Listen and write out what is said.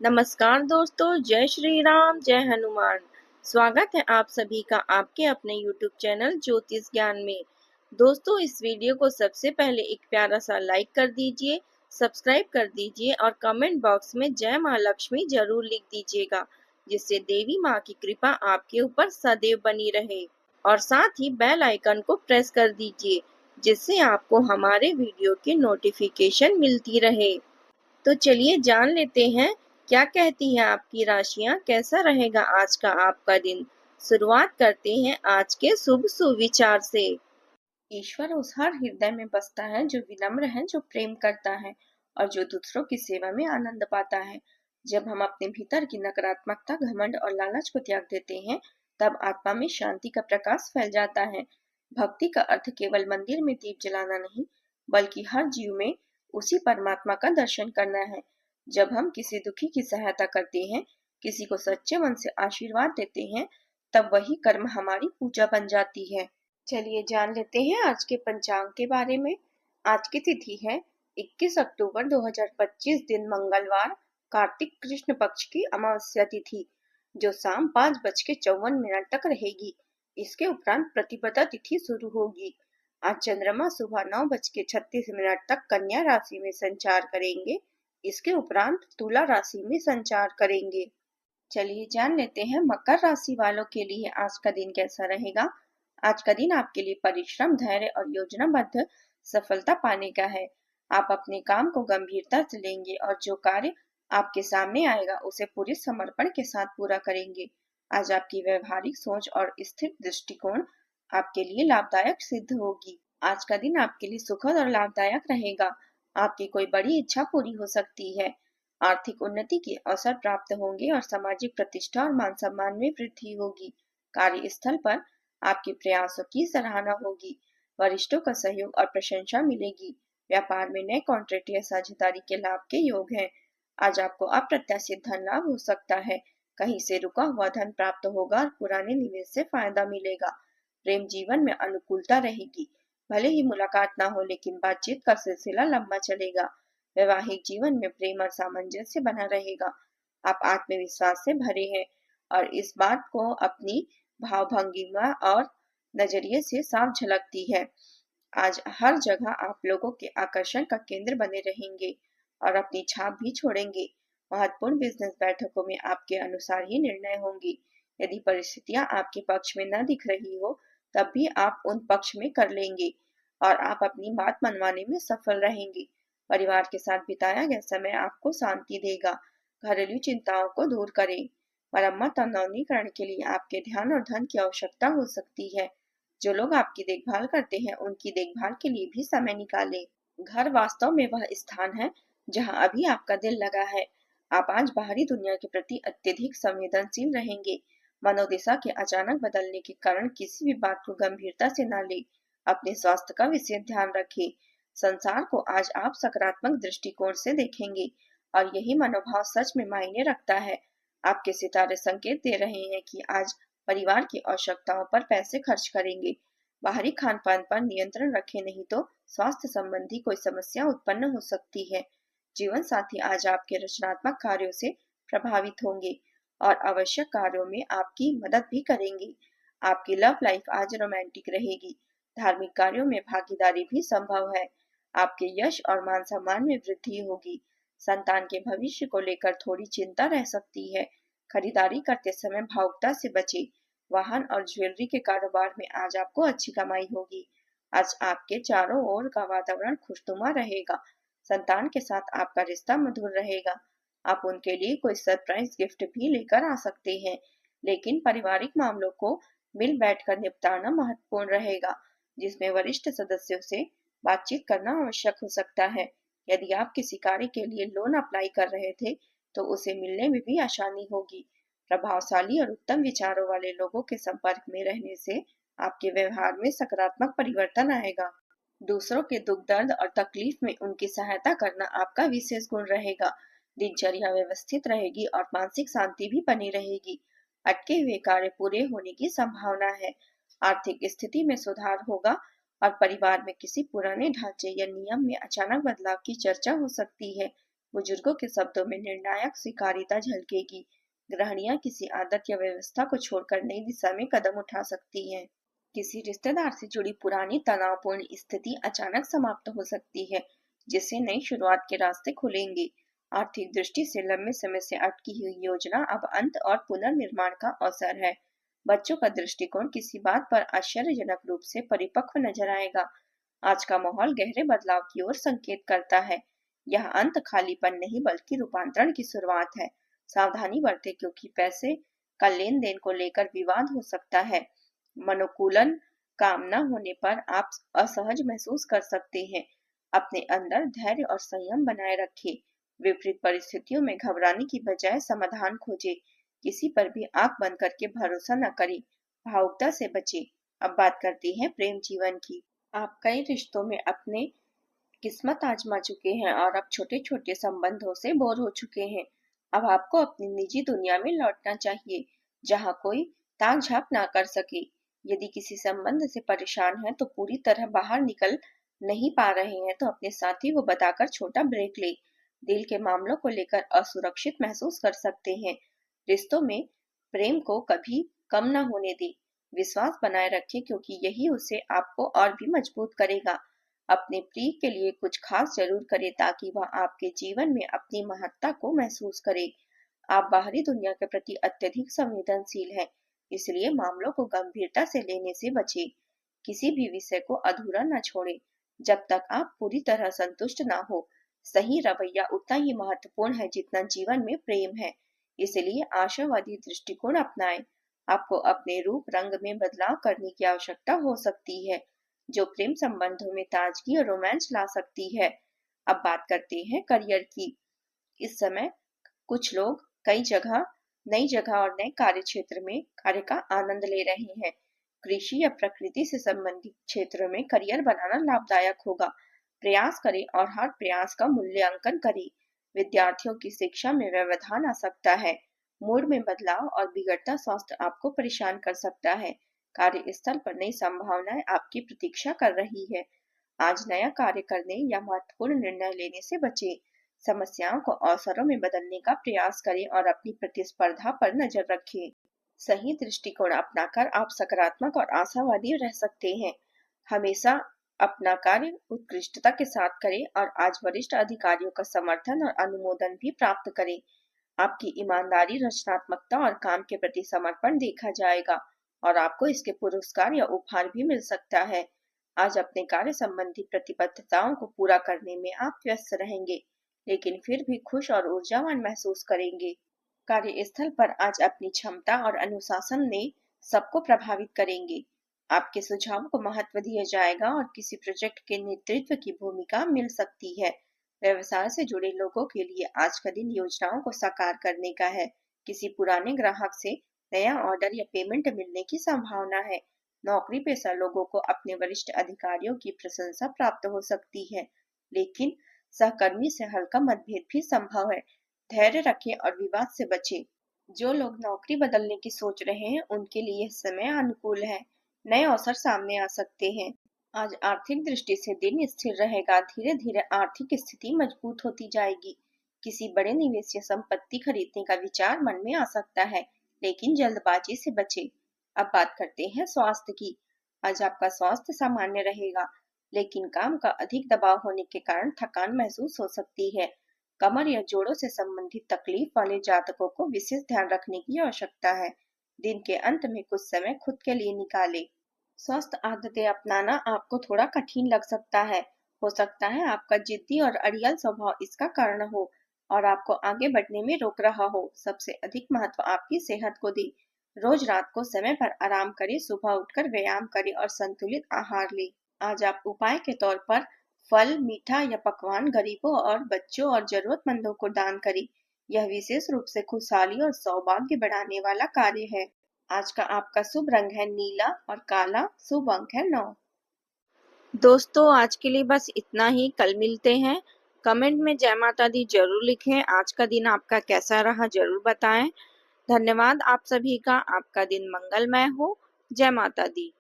नमस्कार दोस्तों, जय श्री राम, जय हनुमान। स्वागत है आप सभी का आपके अपने YouTube चैनल ज्योतिष ज्ञान में। दोस्तों, इस वीडियो को सबसे पहले एक प्यारा सा लाइक कर दीजिए, सब्सक्राइब कर दीजिए और कमेंट बॉक्स में जय माँ लक्ष्मी जरूर लिख दीजिएगा, जिससे देवी माँ की कृपा आपके ऊपर सदैव बनी रहे। और साथ ही बेल आइकन को प्रेस कर दीजिए, जिससे आपको हमारे वीडियो की नोटिफिकेशन मिलती रहे। तो चलिए जान लेते हैं क्या कहती हैं आपकी राशियां, कैसा रहेगा आज का आपका दिन। शुरुआत करते हैं आज के शुभ सुविचार से। ईश्वर उस हर हृदय में बसता है जो विनम्र है, जो प्रेम करता है और जो दूसरों की सेवा में आनंद पाता है। जब हम अपने भीतर की नकारात्मकता, घमंड और लालच को त्याग देते हैं, तब आत्मा में शांति का प्रकाश फैल जाता है। भक्ति का अर्थ केवल मंदिर में दीप जलाना नहीं, बल्कि हर जीव में उसी परमात्मा का दर्शन करना है। जब हम किसी दुखी की सहायता करते हैं, किसी को सच्चे मन से आशीर्वाद देते हैं, तब वही कर्म हमारी पूजा बन जाती है। चलिए जान लेते हैं आज के पंचांग के बारे में। आज की तिथि है 21 अक्टूबर 2025, दिन मंगलवार, कार्तिक कृष्ण पक्ष की अमावस्या तिथि, जो शाम 5:54 तक रहेगी। इसके उपरांत प्रतिपदा तिथि शुरू होगी। आज चंद्रमा सुबह 9:36 तक कन्या राशि में संचार करेंगे। इसके उपरांत तुला राशि में संचार करेंगे। चलिए जान लेते हैं मकर राशि वालों के लिए आज का दिन कैसा रहेगा। आज का दिन आपके लिए परिश्रम, धैर्य और योजनाबद्ध सफलता पाने का है। आप अपने काम को गंभीरता से लेंगे और जो कार्य आपके सामने आएगा उसे पूरे समर्पण के साथ पूरा करेंगे। आज आपकी व्यवहारिक सोच और स्थिर दृष्टिकोण आपके लिए लाभदायक सिद्ध होगी। आज का दिन आपके लिए सुखद और लाभदायक रहेगा। आपकी कोई बड़ी इच्छा पूरी हो सकती है। आर्थिक उन्नति के अवसर प्राप्त होंगे और सामाजिक प्रतिष्ठा और मान सम्मान में वृद्धि होगी। कार्यस्थल पर आपके प्रयासों की सराहना होगी। वरिष्ठों का सहयोग और प्रशंसा मिलेगी। व्यापार में नए कॉन्ट्रैक्ट या साझेदारी के लाभ के योग हैं। आज आपको अप्रत्याशित धन लाभ हो सकता है। कहीं से रुका हुआ धन प्राप्त होगा और पुराने निवेश से फायदा मिलेगा। प्रेम जीवन में अनुकूलता रहेगी। भले ही मुलाकात ना हो, लेकिन बातचीत का सिलसिला लंबा चलेगा। वैवाहिक जीवन में प्रेम और सामंजस्य बना रहेगा। आप आत्मविश्वास से भरे हैं और इस बात को अपनी भावभंगिमा और नजरिए से साफ झलकती है। आज हर जगह आप लोगों के आकर्षण का केंद्र बने रहेंगे और अपनी छाप भी छोड़ेंगे। महत्वपूर्ण बिजनेस बैठकों में आपके अनुसार ही निर्णय होंगी। यदि परिस्थितियां आपके पक्ष में न दिख रही हो, तब भी आप उन पक्ष में कर लेंगे और आप अपनी बात मनवाने में सफल रहेंगे। परिवार के साथ बिताया गया समय आपको शांति देगा। घरेलू चिंताओं को दूर करें। मरम्मत और नवीनीकरण के लिए आपके ध्यान और धन की आवश्यकता हो सकती है। जो लोग आपकी देखभाल करते हैं, उनकी देखभाल के लिए भी समय निकालें। घर वास्तव में वह स्थान है जहां अभी आपका दिल लगा है। आप आज बाहरी दुनिया के प्रति अत्यधिक संवेदनशील रहेंगे। मनोदशा के अचानक बदलने के कारण किसी भी बात को गंभीरता से न ले। अपने स्वास्थ्य का विशेष ध्यान रखें। संसार को आज आप सकारात्मक दृष्टिकोण से देखेंगे और यही मनोभाव सच में मायने रखता है। आपके सितारे संकेत दे रहे हैं कि आज परिवार की आवश्यकताओं पर पैसे खर्च करेंगे। बाहरी खान पान पर नियंत्रण रखें, नहीं तो स्वास्थ्य संबंधी कोई समस्या उत्पन्न हो सकती है। जीवन साथी आज आपके रचनात्मक कार्यों से प्रभावित होंगे और आवश्यक कार्यों में आपकी मदद भी करेंगे। आपकी लव लाइफ आज रोमांटिक रहेगी। धार्मिक कार्यों में भागीदारी भी संभव है। आपके यश और मान सम्मान में वृद्धि होगी। संतान के भविष्य को लेकर थोड़ी चिंता रह सकती है। खरीदारी करते समय भावुकता से बचें। वाहन और ज्वेलरी के कारोबार में आज आपको अच्छी कमाई होगी। आज आपके चारों ओर का वातावरण खुशनुमा रहेगा। संतान के साथ आपका रिश्ता मधुर रहेगा। आप उनके लिए कोई सरप्राइज गिफ्ट भी लेकर आ सकते हैं, लेकिन पारिवारिक मामलों को मिल बैठकर निपटाना महत्वपूर्ण रहेगा, जिसमें वरिष्ठ सदस्यों से बातचीत करना आवश्यक हो सकता है। यदि आप किसी कार्य के लिए लोन अप्लाई कर रहे थे, तो उसे मिलने में भी आसानी होगी। प्रभावशाली और उत्तम विचारों वाले लोगों के संपर्क में रहने से आपके व्यवहार में सकारात्मक परिवर्तन आएगा। दूसरों के दुख दर्द और तकलीफ में उनकी सहायता करना आपका विशेष गुण रहेगा। दिनचर्या व्यवस्थित रहेगी और मानसिक शांति भी बनी रहेगी। अटके हुए कार्य पूरे होने की संभावना है। आर्थिक स्थिति में सुधार होगा और परिवार में किसी पुराने ढांचे या नियम में अचानक बदलाव की चर्चा हो सकती है। बुजुर्गों के शब्दों में निर्णायक स्वीकार्यता झलकेगी। गृहिणियां किसी आदत या व्यवस्था को छोड़कर नई दिशा में कदम उठा सकती हैं। किसी रिश्तेदार से जुड़ी पुरानी तनावपूर्ण स्थिति अचानक समाप्त हो सकती है, जिससे नई शुरुआत के रास्ते खुलेंगे। आर्थिक दृष्टि से लंबे समय से अटकी हुई योजना अब अंत और पुनर्निर्माण का अवसर है। बच्चों का दृष्टिकोण किसी बात पर आश्चर्यजनक रूप से परिपक्व नजर आएगा। आज का माहौल गहरे बदलाव की ओर संकेत करता है। यह अंत खालीपन नहीं बल्कि रूपांतरण की शुरुआत है। सावधानी बरतें क्योंकि पैसे का लेन देन को लेकर विवाद हो सकता है। मनोकूलन काम न होने पर आप असहज महसूस कर सकते हैं। अपने अंदर धैर्य और संयम बनाए रखें। विपरीत परिस्थितियों में घबराने की बजाय समाधान खोजें। किसी पर भी आंख बंद करके भरोसा न करें। भावुकता से बचें। अब बात करते हैं प्रेम जीवन की। आप कई रिश्तों में अपने किस्मत आजमा चुके हैं और अब छोटे छोटे संबंधों से बोर हो चुके हैं। अब आपको अपनी निजी दुनिया में लौटना चाहिए, जहां कोई ताक झांक ना कर सके। यदि किसी संबंध से परेशान हैं तो पूरी तरह बाहर निकल नहीं पा रहे हैं तो अपने साथी को बताकर छोटा ब्रेक ले। दिल के मामलों को लेकर असुरक्षित महसूस कर सकते हैं। रिश्तों में प्रेम को कभी कम न होने दें। विश्वास बनाए रखें क्योंकि यही उसे आपको और भी मजबूत करेगा। अपने प्रिय के लिए कुछ खास जरूर करें ताकि वह आपके जीवन में अपनी महत्ता को महसूस करे। आप बाहरी दुनिया के प्रति अत्यधिक संवेदनशील हैं, इसलिए मामलों को गंभीरता से लेने से बचें। किसी भी विषय को अधूरा न छोड़ें जब तक आप पूरी तरह संतुष्ट ना हो। सही रवैया उतना ही महत्वपूर्ण है जितना जीवन में प्रेम है, इसलिए आशावादी दृष्टिकोण अपनाएं। आपको अपने रूप रंग में बदलाव करने की आवश्यकता हो सकती है, जो प्रेम संबंधों में ताजगी और रोमांच ला सकती है। अब बात करते हैं करियर की। इस समय कुछ लोग नई जगह और नए कार्य क्षेत्र में कार्य का आनंद ले रहे हैं। कृषि या प्रकृति से संबंधित क्षेत्रों में करियर बनाना लाभदायक होगा। प्रयास करें और हर प्रयास का मूल्यांकन करें। विद्यार्थियों की शिक्षा में व्यवधान आ सकता है। मूड में बदलाव और बिगड़ता स्वास्थ्य आपको परेशान कर सकता है। कार्यस्थल पर नई संभावनाएं आपकी प्रतीक्षा कर रही है। आज नया कार्य करने या महत्वपूर्ण निर्णय लेने से बचें। समस्याओं को अवसरों में बदलने का प्रयास करें और अपनी प्रतिस्पर्धा पर नजर रखें। सही दृष्टिकोण अपनाकर आप सकारात्मक और आशावादी रह सकते हैं। हमेशा अपना कार्य उत्कृष्टता के साथ करें और आज वरिष्ठ अधिकारियों का समर्थन और अनुमोदन भी प्राप्त करें। आपकी ईमानदारी, रचनात्मकता और काम के प्रति समर्पण देखा जाएगा और आपको इसके पुरस्कार या उपहार भी मिल सकता है। आज अपने कार्य संबंधी प्रतिबद्धताओं को पूरा करने में आप व्यस्त रहेंगे, लेकिन फिर भी खुश और ऊर्जावान महसूस करेंगे। कार्यस्थल पर आज अपनी क्षमता और अनुशासन ने सबको प्रभावित करेंगे। आपके सुझावों को महत्व दिया जाएगा और किसी प्रोजेक्ट के नेतृत्व की भूमिका मिल सकती है। व्यवसाय से जुड़े लोगों के लिए आज का दिन योजनाओं को साकार करने का है। किसी पुराने ग्राहक से नया ऑर्डर या पेमेंट मिलने की संभावना है। नौकरी पेशा लोगों को अपने वरिष्ठ अधिकारियों की प्रशंसा प्राप्त हो सकती है, लेकिन सहकर्मी से हल्का मतभेद भी संभव है। धैर्य रखें और विवाद से बचें। जो लोग नौकरी बदलने की सोच रहे हैं उनके लिए यह समय अनुकूल है। नए अवसर सामने आ सकते हैं। आज आर्थिक दृष्टि से दिन स्थिर रहेगा। धीरे धीरे आर्थिक स्थिति मजबूत होती जाएगी। किसी बड़े निवेश या संपत्ति खरीदने का विचार मन में आ सकता है, लेकिन जल्दबाजी से बचें। अब बात करते हैं स्वास्थ्य की। आज आपका स्वास्थ्य सामान्य रहेगा, लेकिन काम का अधिक दबाव होने के कारण थकान महसूस हो सकती है। कमर या जोड़ों से संबंधित तकलीफ वाले जातकों को विशेष ध्यान रखने की आवश्यकता है। दिन के अंत में कुछ समय खुद के लिए निकालें। स्वस्थ आदतें अपनाना आपको थोड़ा कठिन लग सकता है। हो सकता है आपका जिद्दी और अड़ियल स्वभाव इसका कारण हो और आपको आगे बढ़ने में रोक रहा हो। सबसे अधिक महत्व आपकी सेहत को दें। रोज रात को समय पर आराम करें, सुबह उठकर व्यायाम करें और संतुलित आहार लें। आज आप उपाय के तौर पर फल, मीठा या पकवान गरीबों और बच्चों और जरूरतमंदों को दान करें। यह विशेष रूप से खुशहाली और सौभाग्य बढ़ाने वाला कार्य है। आज का आपका शुभ रंग है नीला और काला। शुभ अंक है 9। दोस्तों, आज के लिए बस इतना ही। कल मिलते हैं। कमेंट में जय माता दी जरूर लिखें। आज का दिन आपका कैसा रहा जरूर बताएं। धन्यवाद आप सभी का। आपका दिन मंगलमय हो। जय माता दी।